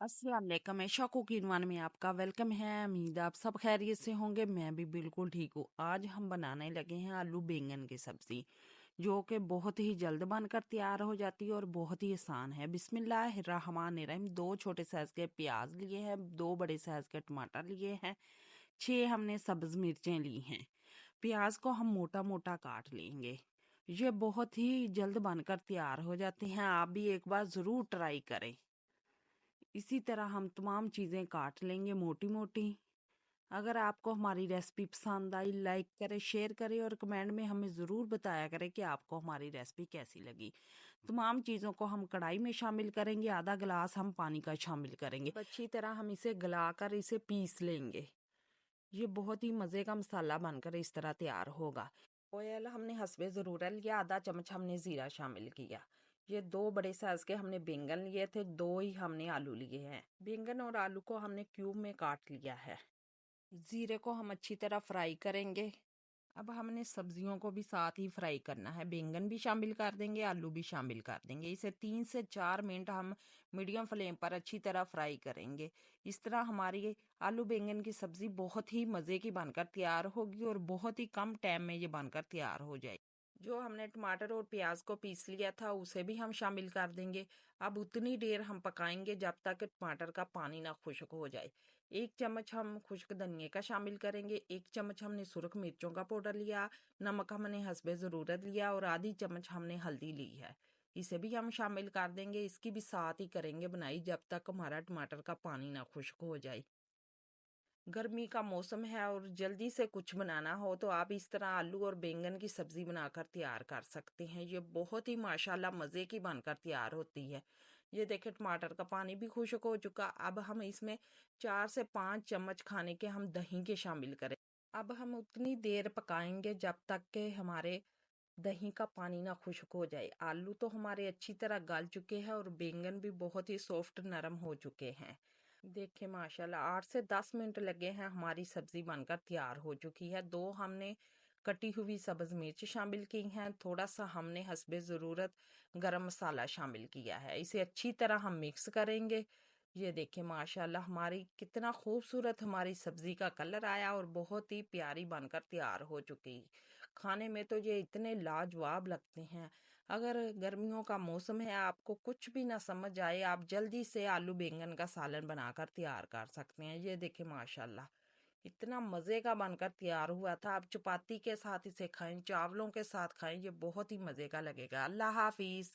अस्सलाम वालेकुम, ऐशा cooking one में आपका वेलकम है। उम्मीद आप सब खैरियत से होंगे। मैं भी बिल्कुल ठीक हूँ। आज हम बनाने लगे हैं आलू बैंगन की सब्ज़ी, जो कि बहुत ही जल्द बनकर तैयार हो जाती है और बहुत ही आसान है। बिस्मिल्लाहिर्रहमानिर्रहीम। 2 छोटे साइज़ के प्याज लिए हैं, 2 बड़े साइज़ के टमाटर लिए हैं, 6 हमने सब्ज़ मिर्चें ली हैं। प्याज को हम मोटा मोटा काट लेंगे। ये बहुत ही जल्द बनकर तैयार हो जाते हैं। आप भी एक बार ज़रूर ट्राई करें। इसी तरह हम तमाम चीज़ें काट लेंगे मोटी मोटी। अगर आपको हमारी रेसिपी पसंद आई, लाइक करें, शेयर करें और कमेंट में हमें ज़रूर बताया करें कि आपको हमारी रेसिपी कैसी लगी। तमाम चीज़ों को हम कढ़ाई में शामिल करेंगे। आधा गिलास हम पानी का शामिल करेंगे। अच्छी तरह हम इसे गलाकर इसे पीस लेंगे। ये बहुत ही मज़े का मसाला बनकर इस तरह तैयार होगा। ऑयल हमने हस्बे ज़रूरत लिया, आधा चम्मच हमने ज़ीरा शामिल किया। ये 2 बड़े साइज़ के हमने बैंगन लिए थे, 2 ही हमने आलू लिए हैं। बैंगन और आलू को हमने क्यूब में काट लिया है। ज़ीरे को हम अच्छी तरह फ्राई करेंगे। अब हमने सब्जियों को भी साथ ही फ्राई करना है। बैंगन भी शामिल कर देंगे, आलू भी शामिल कर देंगे। इसे 3 से 4 मिनट हम मीडियम फ्लेम पर अच्छी तरह फ्राई करेंगे। इस तरह हमारी आलू बैंगन की सब्ज़ी बहुत ही मज़े की बनकर तैयार होगी और बहुत ही कम टाइम में ये बनकर तैयार हो जाएगी। जो हमने टमाटर और प्याज को पीस लिया था उसे भी हम शामिल कर देंगे। अब उतनी देर हम पकाएंगे जब तक टमाटर का पानी ना खुश्क हो जाए। 1 चम्मच हम खुश्क धनिए का शामिल करेंगे, 1 चम्मच हमने सुरख मिर्चों का पाउडर लिया, नमक हमने हस्बे ज़रूरत लिया और आधी चम्मच हमने हल्दी ली है। इसे भी हम शामिल कर देंगे। इसकी भी साथ ही करेंगे बनाई जब तक हमारा टमाटर का पानी ना खुश्क हो जाए। गर्मी का मौसम है और जल्दी से कुछ बनाना हो तो आप इस तरह आलू और बैंगन की सब्जी बनाकर तैयार कर सकते हैं। ये बहुत ही माशाल्लाह मज़े की बनकर तैयार होती है। ये देखें टमाटर का पानी भी खुश्क हो चुका। अब हम इसमें 4 से 5 चम्मच खाने के हम दही के शामिल करें। अब हम उतनी देर पकाएंगे जब तक के हमारे दही का पानी ना खुश्क हो जाए। आलू तो हमारे अच्छी तरह गल चुके हैं और बैंगन भी बहुत ही सॉफ्ट नरम हो चुके हैं। देखिए माशाल्लाह 8 से 10 मिनट लगे हैं, हमारी सब्जी बनकर तैयार हो चुकी है। 2 हमने कटी हुई सब्ज मिर्च शामिल की हैं, थोड़ा सा हमने हस्बे ज़रूरत गरम मसाला शामिल किया है। इसे अच्छी तरह हम मिक्स करेंगे। ये देखिए माशाल्लाह हमारी कितना खूबसूरत हमारी सब्जी का कलर आया और बहुत ही प्यारी बनकर तैयार हो चुकी। खाने में तो ये इतने लाजवाब लगते हैं। अगर गर्मियों का मौसम है, आपको कुछ भी ना समझ आए, आप जल्दी से आलू बैंगन का सालन बनाकर तैयार कर सकते हैं। ये देखें माशाल्लाह इतना मज़े का बनकर तैयार हुआ था। आप चपाती के साथ इसे खाएं, चावलों के साथ खाएं, ये बहुत ही मज़े का लगेगा। अल्लाह हाफिज़।